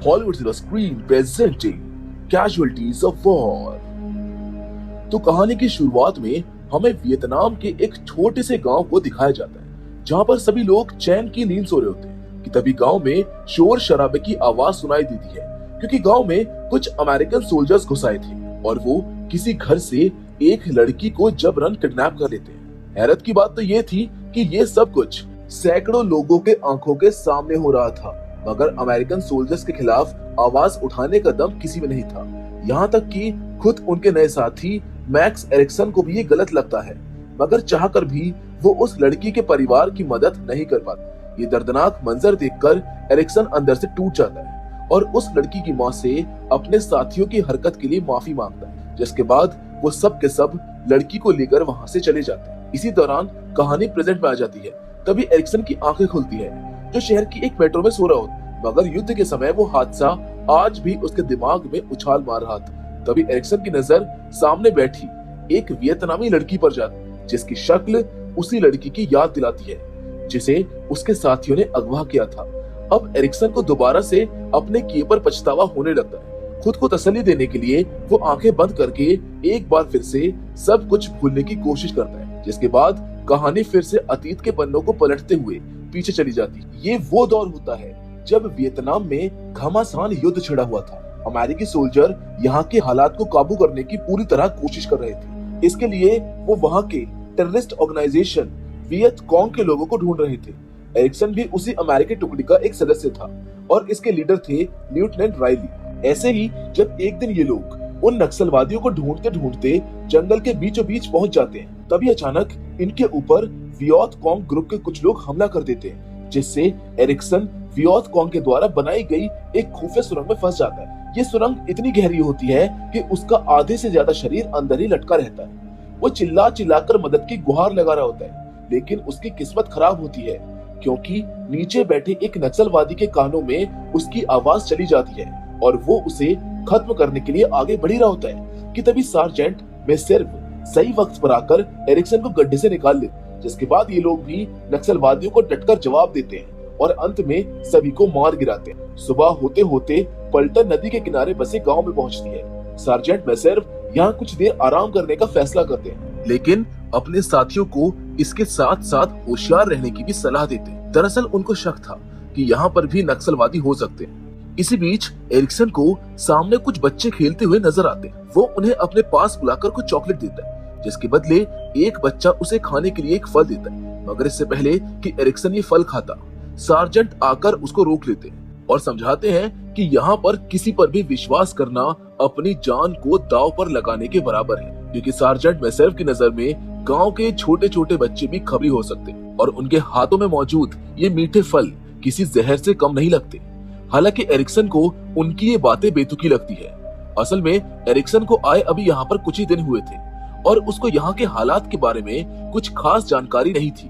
Hollywood Silver Screen presenting Casualties of War। तो कहानी की शुरुआत में हमें वियतनाम के एक छोटे से गांव को दिखाया जाता है, जहां पर सभी लोग चैन की नींद सो रहे होते हैं कि तभी गांव में शोर शराबे की आवाज सुनाई देती है, क्योंकि गांव में कुछ अमेरिकन सोल्जर्स घुस आए थे और वो किसी घर से एक लड़की को जबरन किडनैप कर लेते हैं। हैरत की बात तो ये थी कि ये सब कुछ सैकड़ों लोगों के आंखों के सामने हो रहा था, मगर अमेरिकन सोल्जर्स के खिलाफ आवाज उठाने का दम किसी में नहीं था। यहाँ तक कि खुद उनके नए साथी मैक्स एरिक्सन को भी ये गलत लगता है, मगर चाहकर भी वो उस लड़की के परिवार की मदद नहीं कर पाता। ये दर्दनाक मंजर देखकर एरिक्सन अंदर से टूट जाता है और उस लड़की की मां से अपने साथियों की हरकत के लिए माफी मांगता है, जिसके बाद वो सब के सब लड़की को लेकर वहां से चले जाते हैं। इसी दौरान कहानी प्रेजेंट में आ जाती है। तभी एरिक्सन की आंखें खुलती है, जो शहर की एक मेट्रो में सो रहा होता, मगर युद्ध के समय वो हादसा आज भी उसके दिमाग में उछाल मार रहा था। तभी एरिक्सन की नजर सामने बैठी एक वियतनामी लड़की पर जाती, जिसकी शक्ल उसी लड़की की याद दिलाती है जिसे उसके साथियों ने अगवा किया था। अब एरिक्सन को दोबारा से अपने किए पर पछतावा होने लगता है। खुद को तसल्ली देने के लिए वो आंखें बंद करके एक बार फिर से सब कुछ भूलने की कोशिश करता है, जिसके बाद कहानी फिर से अतीत के पन्नों को पलटते हुए पीछे चली जाती। ये वो दौर होता है जब वियतनाम में घमासान युद्ध छिड़ा हुआ था। अमेरिकी सोल्जर यहाँ के हालात को काबू करने की पूरी तरह कोशिश कर रहे थे। इसके लिए वो वहाँ के टेररिस्ट ऑर्गेनाइजेशन वियत कॉन्ग के लोगों को ढूंढ रहे थे। एरिक्सन भी उसी अमेरिकी टुकड़ी का एक सदस्य था और इसके लीडर थे लेफ्टिनेंट राइली। ऐसे ही जब एक दिन ये लोग उन नक्सलवादियों को ढूंढते ढूंढते जंगल के बीचों बीच पहुंच जाते हैं, तभी अचानक इनके ऊपर वियत कॉन्ग ग्रुप के कुछ लोग हमला कर देते हैं, जिससे एरिक्सन वियत कॉन्ग के द्वारा बनाई गई एक खुफिया सुरंग में फंस जाता है। ये सुरंग इतनी गहरी होती है कि उसका आधे से ज्यादा शरीर अंदर ही लटका रहता है। वो चिल्ला चिल्लाकर मदद की गुहार लगा रहा होता है, लेकिन उसकी किस्मत खराब होती है, क्योंकि नीचे बैठे एक नक्सलवादी के कानों में उसकी आवाज चली जाती है और वो उसे खत्म करने के लिए आगे बढ़ ही रहा होता है कि तभी सार्जेंट मेसेर्व सही वक्त पर आकर एरिक्सन को गड्ढे से निकाल लेते, जिसके बाद ये लोग भी नक्सलवादियों को डटकर जवाब देते हैं और अंत में सभी को मार गिराते हैं। सुबह होते होते पल्टन नदी के किनारे बसे गांव में पहुंचती है। सार्जेंट मेसेर्व यहाँ कुछ देर आराम करने का फैसला करते हैं, लेकिन अपने साथियों को इसके साथ साथ होशियार रहने की भी सलाह देते हैं। दरअसल उनको शक था कि यहाँ पर भी नक्सलवादी हो सकते हैं। इसी बीच एरिक्सन को सामने कुछ बच्चे खेलते हुए नजर आते हैं। वो उन्हें अपने पास बुलाकर कुछ चॉकलेट देता है, जिसके बदले एक बच्चा उसे खाने के लिए एक फल देता है। मगर इससे पहले कि एरिक्सन ये फल खाता, सार्जेंट आकर उसको रोक लेते हैं और समझाते हैं कि यहाँ पर किसी पर भी विश्वास करना अपनी जान को दांव पर लगाने के बराबर है, क्योंकि सार्जेंट मेसेर्व की नजर में गांव के छोटे छोटे बच्चे भी खबरी हो सकते हैं और उनके हाथों में मौजूद ये मीठे फल किसी जहर से कम नहीं लगते। हालांकि एरिक्सन को उनकी ये बातें बेतुकी लगती है। असल में एरिक्सन को आए अभी यहाँ पर कुछ ही दिन हुए थे और उसको यहाँ के हालात के बारे में कुछ खास जानकारी नहीं थी।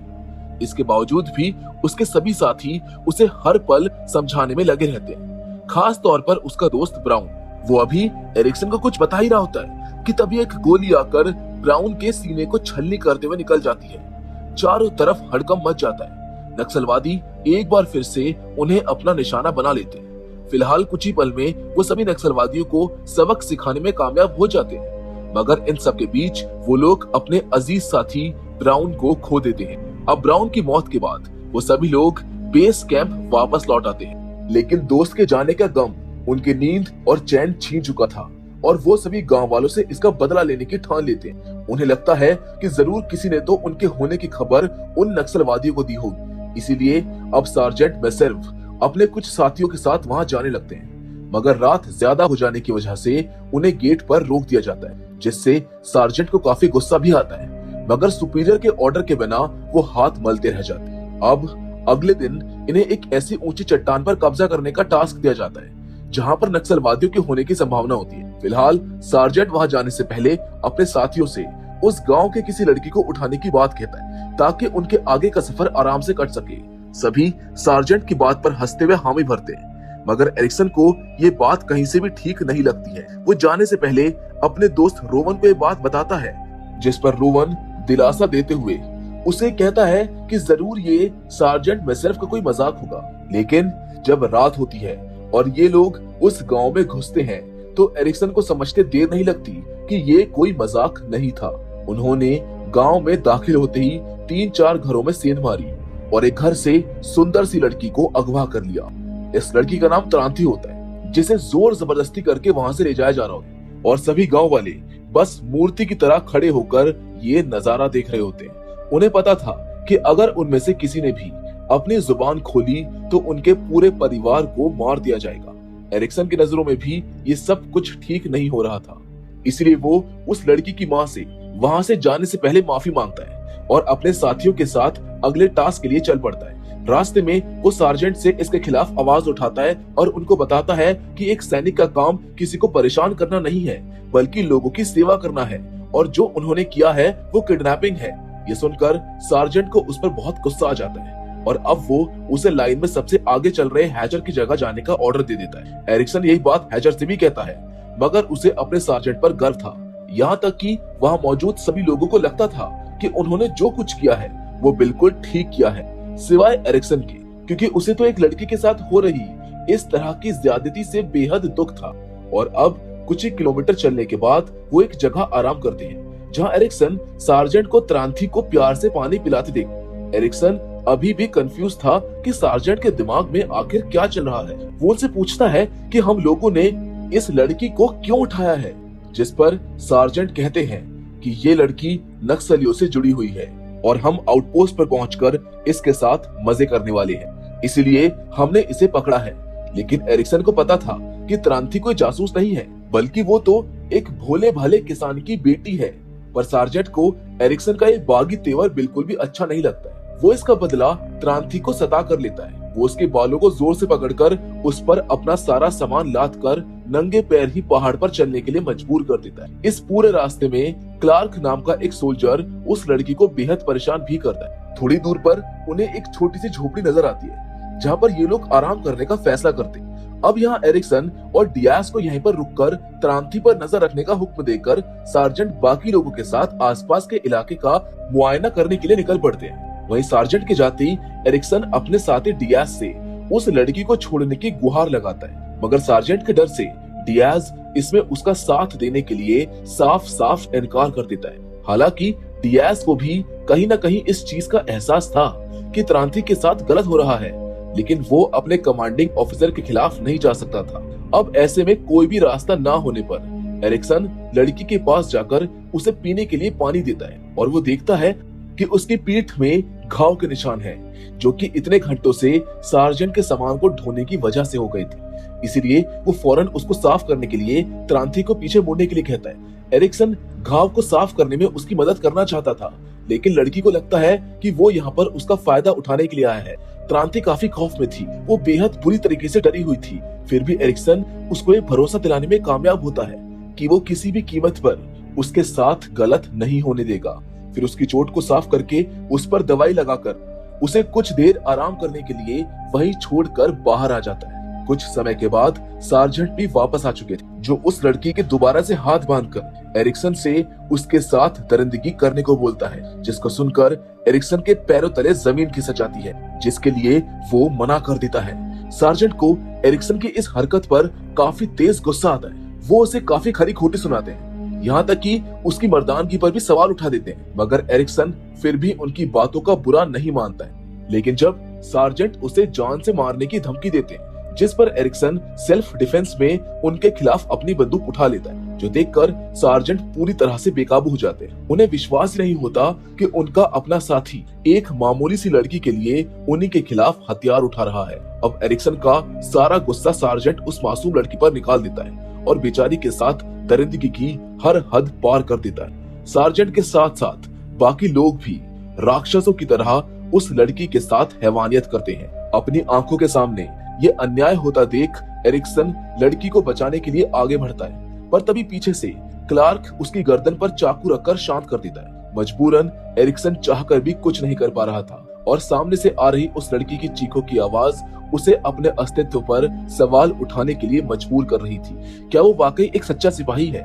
इसके बावजूद भी उसके सभी साथी उसे हर पल समझाने में लगे रहते हैं, खास तौर पर उसका दोस्त ब्राउन। वो अभी एरिक्सन को कुछ बता ही रहा होता है कि तभी एक गोली आकर ब्राउन के सीने को छलनी करते हुए निकल जाती है। चारों तरफ हड़कंप मच जाता है। नक्सलवादी एक बार फिर से उन्हें अपना निशाना बना लेते हैं। फिलहाल कुछ ही पल में वो सभी नक्सलवादियों को सबक सिखाने में कामयाब हो जाते हैं, मगर इन सब के बीच वो लोग अपने अजीज साथी ब्राउन को खो देते हैं। अब ब्राउन की मौत के बाद वो सभी लोग बेस कैंप वापस लौट आते हैं, लेकिन दोस्त के जाने का गम उनकी नींद और चैन छीन चुका था और वो सभी गांव वालों से इसका बदला लेने की ठान लेते हैं। उन्हें लगता है कि जरूर किसी ने तो उनके होने की खबर उन नक्सलवादियों को दी होगी, इसीलिए अब सार्जेंट मेसेर्व अपने कुछ साथियों के साथ वहां जाने लगते हैं, मगर रात ज्यादा हो जाने की वजह से उन्हें गेट पर रोक दिया जाता है, जिससे सार्जेंट को काफी गुस्सा भी आता है, मगर सुपीरियर के ऑर्डर के बिना वो हाथ मलते रह जाते हैं। अब अगले दिन इन्हें एक ऐसी ऊंची चट्टान पर कब्जा करने का टास्क दिया जाता है जहां पर नक्सलवादियों के होने की संभावना होती है। फिलहाल सार्जेंट वहां जाने से पहले अपने साथियों से उस गांव के किसी लड़की को उठाने की बात कहता है, ताकि उनके आगे का सफर आराम से कट सके। सभी सार्जेंट की बात पर हंसते हुए हामी भरते हैं, मगर एरिक्सन को ये बात कहीं से भी ठीक नहीं लगती है। वो जाने से पहले अपने दोस्त रोवन को ये बात बताता है, जिस पर रोवन दिलासा देते हुए उसे कहता है कि जरूर ये सार्जेंट मेसेर्व का कोई मजाक होगा। लेकिन जब रात होती है और ये लोग उस गांव में घुसते हैं तो एरिक्सन को समझते देर नहीं लगती कि ये कोई मजाक नहीं था। उन्होंने गांव में दाखिल होते ही 3-4 घरों में सेंध मारी और एक घर से सुंदर सी लड़की को अगवा कर लिया। इस लड़की का नाम त्रांति होता है, जिसे जोर जबरदस्ती करके वहां से ले जाया जा रहा होता है और सभी गांव वाले बस मूर्ति की तरह खड़े होकर ये नजारा देख रहे होते हैं। उन्हें पता था कि अगर उनमें से किसी ने भी अपनी जुबान खोली तो उनके पूरे परिवार को मार दिया जाएगा। एरिक्सन की नजरों में भी ये सब कुछ ठीक नहीं हो रहा था, इसलिए वो उस लड़की की माँ से वहां से जाने से पहले माफी मांगता है और अपने साथियों के साथ अगले टास्क के लिए चल पड़ता है। रास्ते में वो सार्जेंट से इसके खिलाफ आवाज उठाता है और उनको बताता है कि एक सैनिक का काम किसी को परेशान करना नहीं है बल्कि लोगों की सेवा करना है और जो उन्होंने किया है वो किडनैपिंग है। ये सुनकर सार्जेंट को उस पर बहुत गुस्सा आ जाता है और अब वो उसे लाइन में सबसे आगे चल रहे हैचर की जगह जाने का ऑर्डर दे देता है। एरिक्सन यही बात हैचर से भी कहता है, मगर उसे अपने सार्जेंट पर गर्व था। यहाँ तक कि वहाँ मौजूद सभी लोगों को लगता था कि उन्होंने जो कुछ किया है वो बिल्कुल ठीक किया है, सिवाय एरिक्सन के, क्योंकि उसे तो एक लड़की के साथ हो रही इस तरह की ज्यादती से बेहद दुख था। और अब कुछ ही किलोमीटर चलने के बाद वो एक जगह आराम करते हैं जहाँ एरिक्सन सार्जेंट को त्रांति को प्यार से पानी पिलाते देख। एरिक्सन अभी भी कंफ्यूज था कि सार्जेंट के दिमाग में आखिर क्या चल रहा है। वो उनसे पूछता है कि हम लोगों ने इस लड़की को क्यों उठाया है, जिस पर सार्जेंट कहते हैं कि ये लड़की नक्सलियों से जुड़ी हुई है और हम आउटपोस्ट पर पहुंचकर इसके साथ मजे करने वाले हैं, इसलिए हमने इसे पकड़ा है। लेकिन एरिक्सन को पता था कि त्रांति कोई जासूस नहीं है, बल्कि वो तो एक भोले भाले किसान की बेटी है। पर सार्जेंट को एरिक्सन का ये बागी तेवर बिल्कुल भी अच्छा नहीं लगता है। वो इसका बदला त्रांति को सता कर लेता है। वो उसके बालों को जोर से पकड़कर उस पर अपना सारा सामान लाद कर नंगे पैर ही पहाड़ पर चलने के लिए मजबूर कर देता है। इस पूरे रास्ते में क्लार्क नाम का एक सोल्जर उस लड़की को बेहद परेशान भी करता है। थोड़ी दूर पर उन्हें एक छोटी सी झोपड़ी नजर आती है जहाँ पर ये लोग आराम करने का फैसला करते हैं। अब यहाँ एरिक्सन और डियास को यहीं पर रुककर त्रांति पर नजर रखने का हुक्म देकर सार्जेंट बाकी लोगों के साथ आसपास के इलाके का मुआयना करने के लिए निकल पड़ते हैं। वहीं सार्जेंट के जाते ही एरिक्सन अपने साथी डियास से उस लड़की को छोड़ने की गुहार लगाता है, मगर सार्जेंट के डर से डियास इसमें उसका साथ देने के लिए साफ साफ इनकार कर देता है। हालांकि डियास को भी कहीं न कहीं इस चीज का एहसास था कि त्रांति के साथ गलत हो रहा है, लेकिन वो अपने कमांडिंग ऑफिसर के खिलाफ नहीं जा सकता था। अब ऐसे में कोई भी रास्ता ना होने पर एरिक्सन लड़की के पास जाकर उसे पीने के लिए पानी देता है और वो देखता है कि उसकी पीठ में घाव के निशान हैं, जो कि इतने घंटों से सार्जेंट के सामान को ढोने की वजह से हो गए थे। इसीलिए वो फौरन उसको साफ करने के लिए त्रांति को पीछे मुड़ने के लिए कहता है। एरिक्सन घाव को साफ करने में उसकी मदद करना चाहता था, लेकिन लड़की को लगता है कि वो यहाँ पर उसका फायदा उठाने के लिए आया है। त्रांति काफी खौफ में थी, वो बेहद बुरी तरीके से डरी हुई थी। फिर भी एरिक्सन उसको ये भरोसा दिलाने में कामयाब होता है कि वो किसी भी कीमत पर उसके साथ गलत नहीं होने देगा। फिर उसकी चोट को साफ करके उस पर दवाई लगाकर उसे कुछ देर आराम करने के लिए वहीं छोड़कर बाहर आ जाता है। कुछ समय के बाद सार्जेंट भी वापस आ चुके थे, जो उस लड़की के दोबारा से हाथ बांधकर एरिक्सन से उसके साथ दरिंदगी करने को बोलता है, जिसको सुनकर एरिक्सन के पैरों तले जमीन खिसक जाती है, जिसके लिए वो मना कर देता है। सार्जेंट को एरिक्सन की इस हरकत पर काफी तेज गुस्सा आता है। वो उसे काफी खरी खोटी सुनाते हैं, यहाँ तक कि उसकी मर्दानगी पर भी सवाल उठा देते हैं, मगर एरिक्सन फिर भी उनकी बातों का बुरा नहीं मानता है। लेकिन जब सार्जेंट उसे जान से मारने की धमकी देते हैं, जिस पर एरिक्सन सेल्फ डिफेंस में उनके खिलाफ अपनी बंदूक उठा लेता है, जो देखकर सार्जेंट पूरी तरह से बेकाबू हो जाते हैं। उन्हें विश्वास नहीं होता कि उनका अपना साथी एक मामूली सी लड़की के लिए उन्हीं के खिलाफ हथियार उठा रहा है। अब एरिक्सन का सारा गुस्सा सार्जेंट उस मासूम लड़की पर निकाल देता है और बेचारी के साथ दरिंदगी की हर हद पार कर देता है। सार्जेंट के साथ साथ बाकी लोग भी राक्षसों की तरह उस लड़की के साथ हैवानियत करते हैं। अपनी आंखों के सामने ये अन्याय होता देख एरिक्सन लड़की को बचाने के लिए आगे बढ़ता है, पर तभी पीछे से क्लार्क उसकी गर्दन पर चाकू रखकर शांत कर देता है। मजबूरन एरिक्सन चाहकर भी कुछ नहीं कर पा रहा था और सामने से आ रही उस लड़की की चीखों की आवाज उसे अपने अस्तित्व पर सवाल उठाने के लिए मजबूर कर रही थी। क्या वो वाकई एक सच्चा सिपाही है?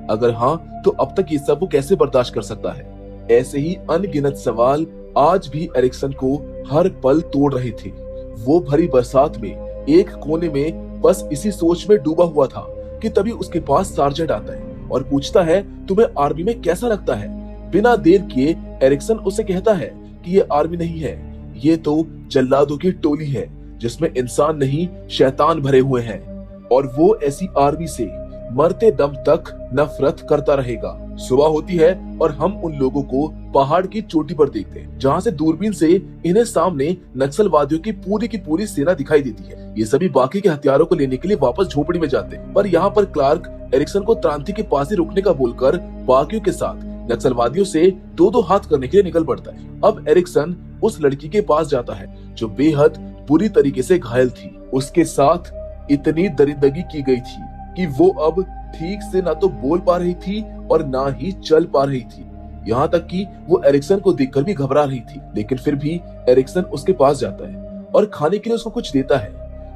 अगर हाँ, तो अब तक ये सब वो कैसे बर्दाश्त कर सकता है? ऐसे ही अनगिनत सवाल आज भी एरिक्सन को हर पल तोड़ रहे थे। वो भरी बरसात में एक कोने में बस इसी सोच में डूबा हुआ था कि तभी उसके पास सार्जेंट आता है और पूछता है, तुम्हें आर्मी में कैसा लगता है? बिना देर किए एरिक्सन उसे कहता है कि ये आर्मी नहीं है, ये तो जल्लादों की टोली है जिसमें इंसान नहीं शैतान भरे हुए हैं, और वो ऐसी आर्मी से मरते दम तक नफरत करता रहेगा। सुबह होती है और हम उन लोगों को पहाड़ की चोटी पर देखते हैं, जहाँ से दूरबीन से इन्हें सामने नक्सलवादियों की पूरी सेना दिखाई देती है। ये सभी बाकी के हथियारों को लेने के लिए वापस झोपड़ी में जाते हैं, पर यहाँ पर क्लार्क एरिक्सन को क्रांति के पास ही रुकने का बोलकर बाकियों के साथ नक्सलवादियों से दो दो हाथ करने के लिए निकल पड़ता है। अब एरिक्सन उस लड़की के पास जाता है जो बेहद बुरी तरीके से घायल थी। उसके साथ इतनी दरिंदगी की गई थी कि वो अब ठीक से ना तो बोल पा रही थी और ना ही चल पा रही थी। यहाँ तक कि वो एरिक्सन को देखकर भी घबरा रही थी, लेकिन फिर भी एरिक्सन उसके पास जाता है और खाने के लिए उसको कुछ देता है,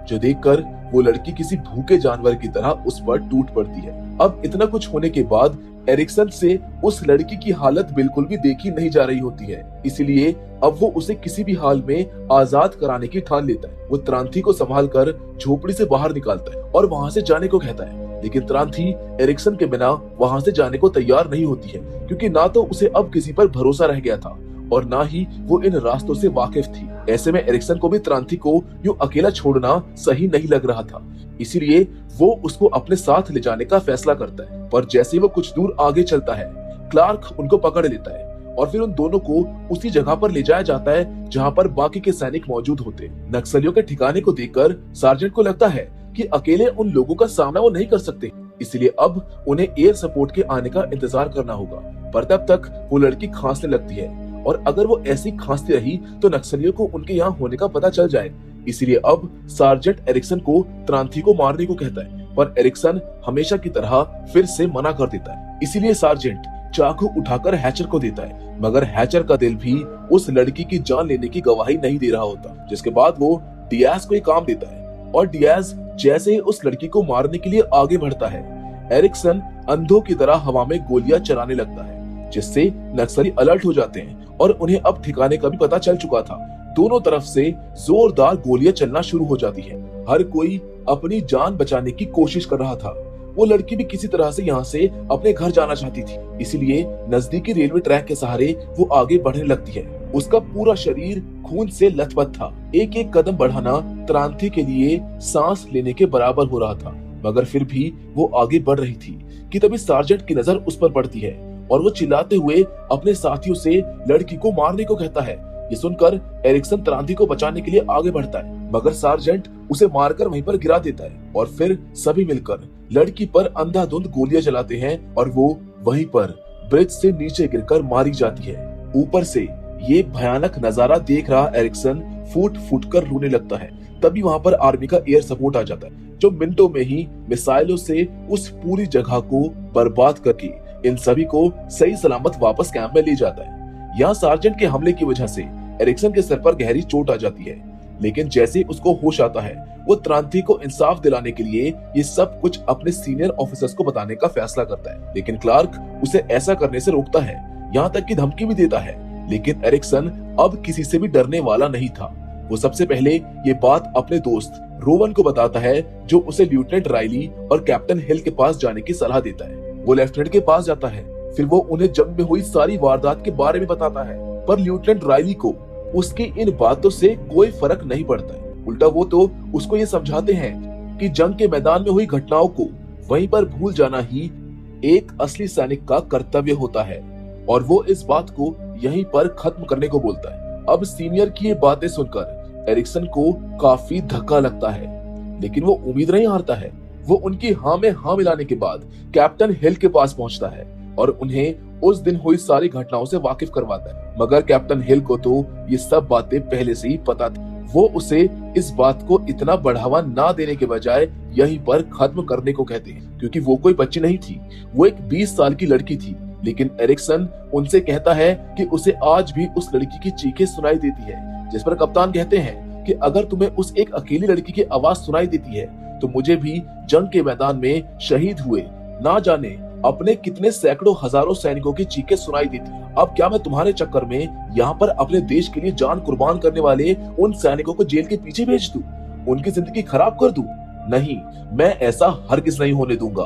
जो देखकर वो लड़की किसी भूखे जानवर की तरह उस पर टूट पड़ती है। अब इतना कुछ होने के बाद एरिक्सन से उस लड़की की हालत बिल्कुल भी देखी नहीं जा रही होती है, इसलिए अब वो उसे किसी भी हाल में आजाद कराने की ठान लेता है। वो त्रांथी को संभालकर झोपड़ी से बाहर निकालता है और वहाँ से जाने को कहता है, लेकिन त्रांथी एरिक्सन के बिना वहाँ से जाने को तैयार नहीं होती है, क्योंकि ना तो उसे अब किसी पर भरोसा रह गया था और ना ही वो इन रास्तों से वाकिफ थी। ऐसे में एरिक्सन को भी त्रांथी को यूं अकेला छोड़ना सही नहीं लग रहा था, इसीलिए वो उसको अपने साथ ले जाने का फैसला करता है। पर जैसे ही वो कुछ दूर आगे चलता है, क्लार्क उनको पकड़ लेता है और फिर उन दोनों को उसी जगह पर ले जाया जाता है जहाँ पर बाकी के सैनिक मौजूद होते। नक्सलियों के ठिकाने को देखकर सार्जेंट को लगता है कि अकेले उन लोगों का सामना वो नहीं कर सकते, इसलिए अब उन्हें एयर सपोर्ट के आने का इंतजार करना होगा। पर तब तक वो लड़की खांसने लगती है और अगर वो ऐसी खांसती रही तो नक्सलियों को उनके यहाँ होने का पता चल जाए, इसलिए अब सार्जेंट एरिक्सन को त्रांथी को मारने को कहता है, पर एरिक्सन हमेशा की तरह फिर से मना कर देता है। इसीलिए सार्जेंट चाकू उठाकर हैचर को देता है, मगर हैचर का दिल भी उस लड़की की जान लेने की गवाही नहीं दे रहा होता। जिसके बाद वो डियाज को एक काम देता है और डियाज जैसे ही उस लड़की को मारने के लिए आगे बढ़ता है, एरिक्सन अंधों की तरह हवा में गोलियां चलाने लगता है, जिससे नक्सली अलर्ट हो जाते हैं और उन्हें अब ठिकाने का भी पता चल चुका था। दोनों तरफ से जोरदार गोलियां चलना शुरू हो जाती है। हर कोई अपनी जान बचाने की कोशिश कर रहा था। वो लड़की भी किसी तरह से यहाँ से अपने घर जाना चाहती थी, इसीलिए नजदीकी रेलवे ट्रैक के सहारे वो आगे बढ़ने लगती है। उसका पूरा शरीर खून से लथपथ था। एक एक कदम बढ़ाना त्रांथी के लिए सांस लेने के बराबर हो रहा था, मगर फिर भी वो आगे बढ़ रही थी कि तभी सार्जेंट की नजर उस पर पड़ती है और वो चिल्लाते हुए अपने साथियों से लड़की को मारने को कहता है। ये सुनकर एरिक्सन त्रांथी को बचाने के लिए आगे बढ़ता है, मगर सार्जेंट उसे मारकर वहीं पर गिरा देता है और फिर सभी मिलकर लड़की पर अंधाधुंध गोलियां चलाते हैं और वो वहीं पर ब्रिज से नीचे गिरकर मारी जाती है। ऊपर से ये भयानक नजारा देख रहा एरिक्सन फूट फूट कर रोने लगता है। तभी वहां पर आर्मी का एयर सपोर्ट आ जाता है, जो मिनटों में ही मिसाइलों से उस पूरी जगह को बर्बाद करके इन सभी को सही सलामत वापस कैंप में ले जाता है। यहाँ सार्जेंट के हमले की वजह से एरिक्सन के सर पर गहरी चोट आ जाती है, लेकिन जैसे उसको होश आता है, वो त्रांथी को इंसाफ दिलाने के लिए ये सब कुछ अपने सीनियर ऑफिसर्स को बताने का फैसला करता है। लेकिन क्लार्क उसे ऐसा करने से रोकता है, यहाँ तक कि धमकी भी देता है। लेकिन एरिक्सन अब किसी से भी डरने वाला नहीं था। वो सबसे पहले ये बात अपने दोस्त रोवन को बताता है, जो उसे लेफ्टिनेंट राइली और कैप्टन हिल के पास जाने की सलाह देता है। वो लेफ्टिनेंट के पास जाता है, फिर वो उन्हें जंग में हुई सारी वारदात के बारे में बताता है, पर लेफ्टिनेंट राइली को उसकी इन बातों से कोई फर्क नहीं पड़ता है। उल्टा वो तो उसको ये समझाते हैं कि जंग के मैदान में हुई घटनाओं को वहीं पर भूल जाना ही एक असली सैनिक का कर्तव्य होता है, और वो इस बात को यहीं पर खत्म करने को बोलता है। अब सीनियर की ये बातें सुनकर एरिक्सन को काफी धक्का लगता है, लेकिन वो उम्मीद नहीं हारता है। वो उनकी हाँ में हाँ मिलाने के बाद कैप्टन हिल के पास पहुंचता है और उन्हें उस दिन हुई सारी घटनाओं से वाकिफ करवाता है। मगर कैप्टन हिल को तो ये सब बातें पहले से ही पता थी। वो उसे इस बात को इतना बढ़ावा ना देने के बजाय यहीं पर खत्म करने को कहते हैं, क्योंकि वो कोई बच्ची नहीं थी, वो एक 20 साल की लड़की थी। लेकिन एरिक्सन उनसे कहता है कि उसे आज भी उस लड़की की चीखें सुनाई देती है, जिस पर कप्तान कहते हैं कि अगर तुम्हें उस एक अकेली लड़की की आवाज सुनाई देती है तो मुझे भी जंग के मैदान में शहीद हुए ना जाने अपने कितने सैकड़ों हजारों सैनिकों की चीखें सुनाई देती। अब क्या मैं तुम्हारे चक्कर में यहाँ पर अपने देश के लिए जान कुर्बान करने वाले उन सैनिकों को जेल के पीछे भेज दूं, उनकी जिंदगी खराब कर दूं? नहीं, मैं ऐसा हरगिज नहीं होने दूंगा।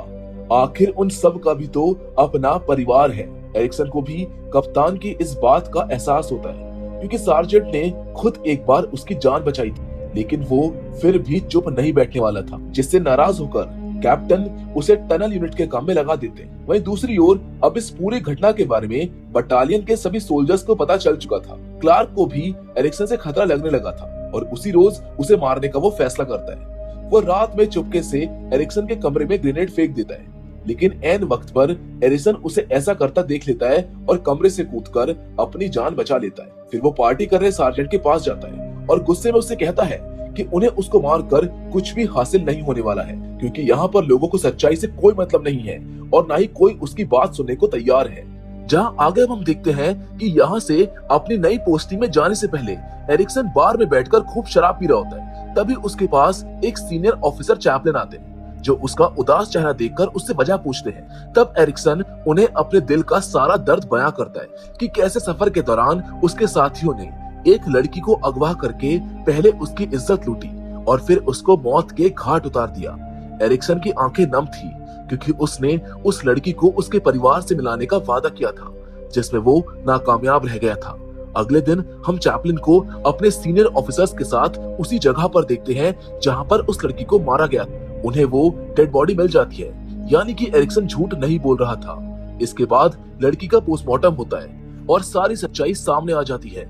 आखिर उन सब का भी तो अपना परिवार है। एरिक्सन को भी कप्तान की इस बात का एहसास होता है, क्योंकि सार्जेंट ने खुद एक बार उसकी जान बचाई थी, लेकिन वो फिर भी चुप नहीं बैठने वाला था, जिससे नाराज होकर कैप्टन उसे टनल यूनिट के काम में लगा देते। वहीं दूसरी ओर अब इस पूरी घटना के बारे में बटालियन के सभी सोल्जर्स को पता चल चुका था। क्लार्क को भी एरिक्सन से खतरा लगने लगा था और उसी रोज उसे मारने का वो फैसला करता है। वो रात में चुपके से एरिक्सन के कमरे में ग्रेनेड फेंक देता है, लेकिन ऐन वक्त पर एरिक्सन उसे ऐसा करता देख लेता है और कमरे से कूदकर अपनी जान बचा लेता है। फिर वो पार्टी कर रहे सार्जेंट के पास जाता है और गुस्से में उससे कहता है कि उन्हें उसको मारकर कुछ भी हासिल नहीं होने वाला है, क्योंकि यहाँ पर लोगों को सच्चाई से कोई मतलब नहीं है और ना ही कोई उसकी बात सुनने को तैयार है। जहाँ आगे हम देखते हैं कि यहाँ से अपनी नई पोस्टिंग में जाने से पहले एरिक्सन बार में बैठकर खूब शराब पी रहा होता है। तभी उसके पास एक सीनियर ऑफिसर चैपलिन आते हैं, जो उसका उदास चेहरा देखकर उससे वजह पूछते हैं। तब एरिक्सन उन्हें अपने दिल का सारा दर्द बयां करता है कि कैसे सफर के दौरान उसके साथियों ने एक लड़की को अगवा करके पहले उसकी इज्जत लूटी और फिर उसको मौत के घाट उतार दिया। एरिक्सन की आंखें नम थी, क्योंकि उसने उस लड़की को उसके परिवार से मिलाने का वादा किया था, जिसमें वो नाकामयाब रह गया था। अगले दिन हम चैपलिन को अपने सीनियर ऑफिसर्स के साथ उसी जगह पर देखते हैं जहां पर उस लड़की को मारा गया। उन्हें वो डेड बॉडी मिल जाती है, यानी कि एरिक्सन झूठ नहीं बोल रहा था। इसके बाद लड़की का पोस्टमार्टम होता है और सारी सच्चाई सामने आ जाती है।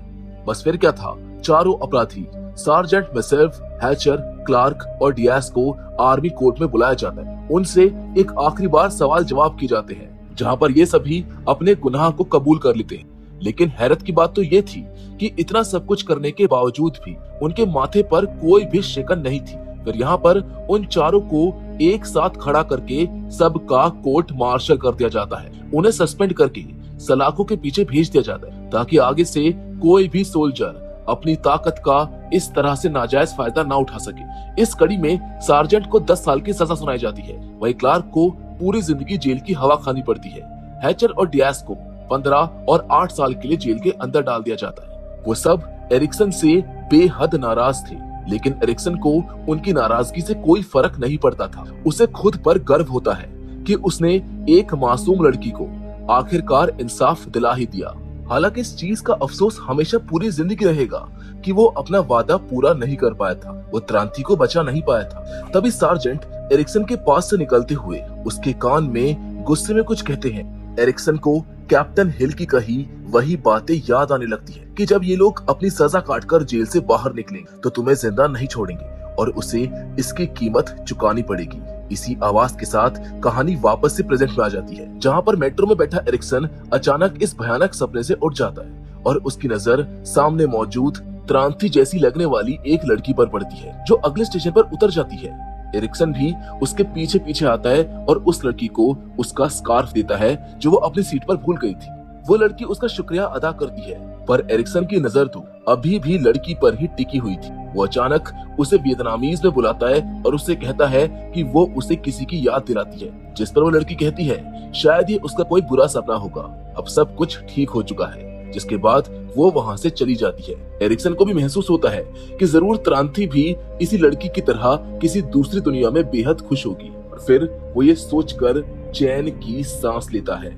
बस फिर क्या था, चारों अपराधी सार्जेंट मेसेल्फ, हैचर, क्लार्क और डियास को आर्मी कोर्ट में बुलाया जाता है। उनसे एक आखिरी बार सवाल जवाब किए जाते हैं, जहां पर ये सभी अपने गुनाह को कबूल कर लेते हैं। लेकिन हैरत की बात तो ये थी कि इतना सब कुछ करने के बावजूद भी उनके माथे पर कोई भी शिकन नहीं थी। फिर यहाँ पर उन चारों को एक साथ खड़ा करके सबका कोर्ट मार्शल कर दिया जाता है। उन्हें सस्पेंड करके सलाखों के पीछे भेज दिया जाता है, ताकि आगे से कोई भी सोल्जर अपनी ताकत का इस तरह से नाजायज फायदा ना उठा सके। इस कड़ी में सार्जेंट को 10 साल की सजा सुनाई जाती है। वहीं क्लार्क को पूरी जिंदगी जेल की हवा खानी पड़ती है। हैचर और डियास को 15 और 8 साल के लिए जेल के अंदर डाल दिया जाता है। वो सब एरिक्सन से बेहद नाराज थे, लेकिन एरिक्सन को उनकी नाराजगी से कोई फर्क नहीं पड़ता था। उसे खुद पर गर्व होता है कि उसने एक मासूम लड़की को आखिरकार इंसाफ दिला ही दिया। हालांकि इस चीज का अफसोस हमेशा पूरी जिंदगी रहेगा कि वो अपना वादा पूरा नहीं कर पाया था, वो क्रांति को बचा नहीं पाया था। तभी सार्जेंट एरिक्सन के पास से निकलते हुए उसके कान में गुस्से में कुछ कहते हैं। एरिक्सन को कैप्टन हिल की कही वही बातें याद आने लगती है कि जब ये लोग अपनी सजा काटकर जेल से बाहर निकलेंगे तो तुम्हें जिंदा नहीं छोड़ेंगे और उसे इसकी कीमत चुकानी पड़ेगी। इसी आवाज के साथ कहानी वापस से प्रेजेंट में आ जाती है, जहां पर मेट्रो में बैठा एरिक्सन अचानक इस भयानक सपने से उठ जाता है और उसकी नजर सामने मौजूद क्रांति जैसी लगने वाली एक लड़की पर पड़ती है, जो अगले स्टेशन पर उतर जाती है। एरिक्सन भी उसके पीछे पीछे आता है और उस लड़की को उसका स्कार्फ देता है जो वो अपनी सीट पर भूल गई थी। वो लड़की उसका शुक्रिया अदा करती है, पर एरिक्सन की नजर तो अभी भी लड़की पर ही टिकी हुई थी। वो अचानक उसे वियतनामीज में बुलाता है और उससे कहता है कि वो उसे किसी की याद दिलाती है, जिस पर वो लड़की कहती है शायद ये उसका कोई बुरा सपना होगा, अब सब कुछ ठीक हो चुका है। जिसके बाद वो वहाँ से चली जाती है। एरिक्सन को भी महसूस होता है कि जरूर क्रांति भी इसी लड़की की तरह किसी दूसरी दुनिया में बेहद खुश होगी, और फिर वो ये सोचकर चैन की सांस लेता है,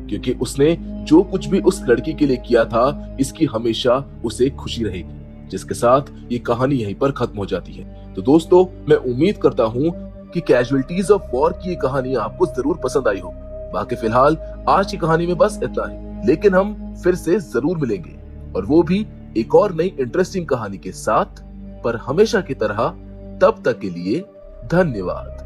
क्योंकि उसने जो कुछ भी उस लड़की के लिए किया था इसकी हमेशा उसे खुशी रहेगी। जिसके साथ ये कहानी यहीं पर खत्म हो जाती है। तो दोस्तों, मैं उम्मीद करता हूँ कि कैजुअलिटीज ऑफ वॉर की ये कहानी आपको जरूर पसंद आई हो। बाकी फिलहाल आज की कहानी में बस इतना ही, लेकिन हम फिर से जरूर मिलेंगे, और वो भी एक और नई इंटरेस्टिंग कहानी के साथ। पर हमेशा की तरह तब तक के लिए धन्यवाद।